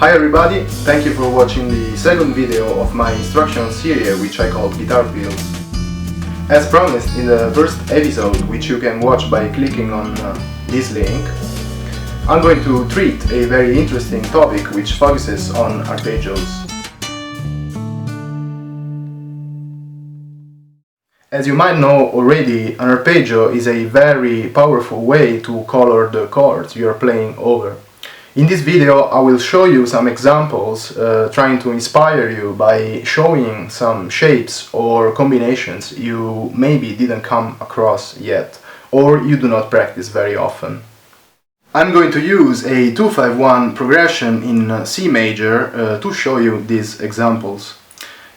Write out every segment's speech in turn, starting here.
Hi everybody, thank you for watching the second video of my instructional series which I call Guitar Builds. As promised in the first episode, which you can watch by clicking on this link, I'm going to treat a very interesting topic which focuses on arpeggios. As you might know already, an arpeggio is a very powerful way to color the chords you are playing over. In this video I will show you some examples trying to inspire you by showing some shapes or combinations you maybe didn't come across yet or you do not practice very often. I'm going to use a 2-5-1 progression in C major to show you these examples.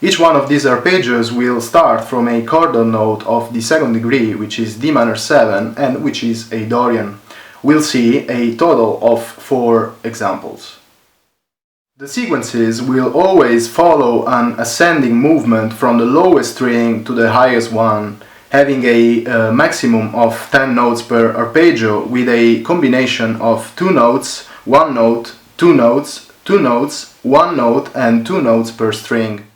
Each one of these arpeggios will start from a chordal note of the second degree, which is D minor 7 and which is a Dorian. We'll see a total of 4 examples. The sequences will always follow an ascending movement from the lowest string to the highest one, having a maximum of 10 notes per arpeggio with a combination of 2 notes, 1 note, 2 notes, 2 notes, 1 note and 2 notes per string.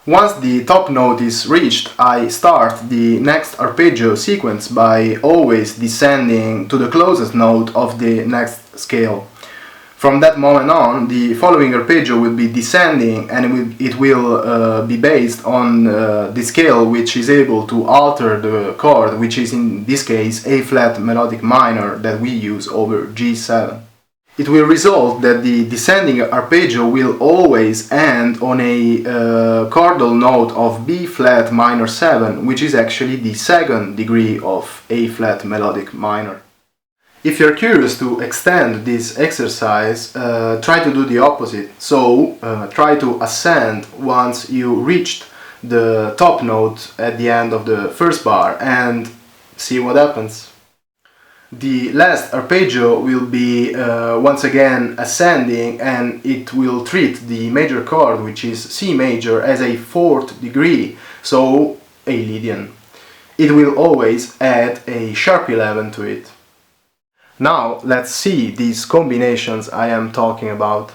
Once the top note is reached, I start the next arpeggio sequence by always descending to the closest note of the next scale. From that moment on, the following arpeggio will be descending and it will be based on the scale which is able to alter the chord, which is in this case A flat melodic minor that we use over G7. It will result that the descending arpeggio will always end on a chordal note of B flat minor 7, which is actually the second degree of A flat melodic minor. If you're curious to extend this exercise, try to do the opposite. So try to ascend once you reached the top note at the end of the first bar and see what happens. The last arpeggio will be once again ascending and it will treat the major chord, which is C major, as a 4th degree, so a Lydian. It will always add a sharp 11 to it. Now let's see these combinations I am talking about.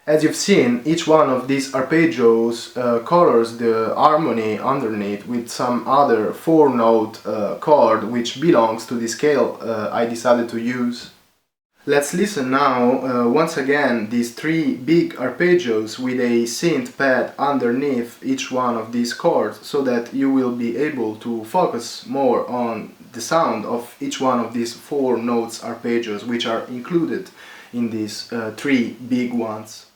As you've seen, each one of these arpeggios colors the harmony underneath with some other 4-note chord which belongs to the scale I decided to use. Let's listen now once again these 3 big arpeggios with a synth pad underneath each one of these chords so that you will be able to focus more on the sound of each one of these 4 notes arpeggios which are included in these 3 big ones.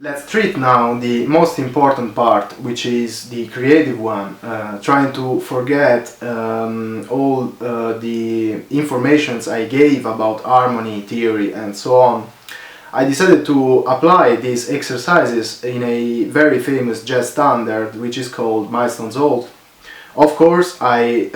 Let's treat now the most important part, which is the creative one, trying to forget all the informations I gave about harmony, theory and so on. I decided to apply these exercises in a very famous jazz standard, which is called Milestones Hold. Of course, I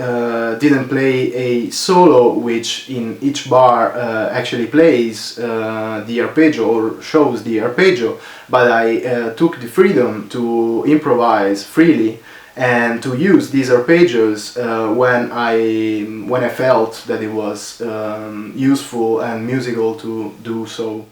didn't play a solo which in each bar actually plays the arpeggio or shows the arpeggio, but I took the freedom to improvise freely and to use these arpeggios when I felt that it was useful and musical to do so.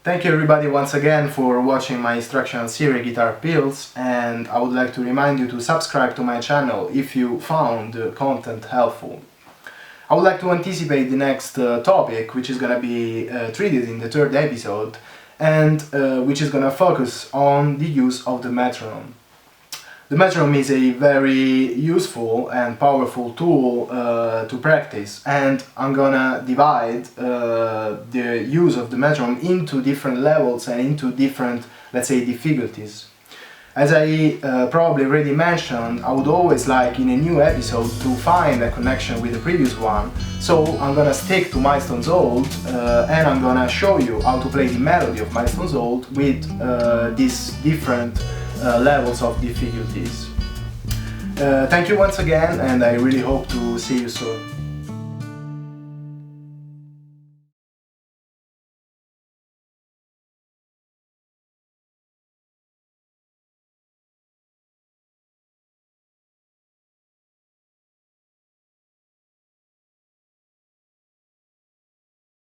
Thank you everybody once again for watching my instructional series Guitar Pills, and I would like to remind you to subscribe to my channel if you found the content helpful. I would like to anticipate the next topic, which is gonna be treated in the third episode, and which is gonna focus on the use of the metronome. The metronome is a very useful and powerful tool to practice, and I'm gonna divide the use of the metronome into different levels and into different, let's say, difficulties. As I probably already mentioned, I would always like in a new episode to find a connection with the previous one, so I'm gonna stick to Milestones Hold and I'm gonna show you how to play the melody of Milestones Hold with these different levels of difficulties. Thank you once again, and I really hope to see you soon.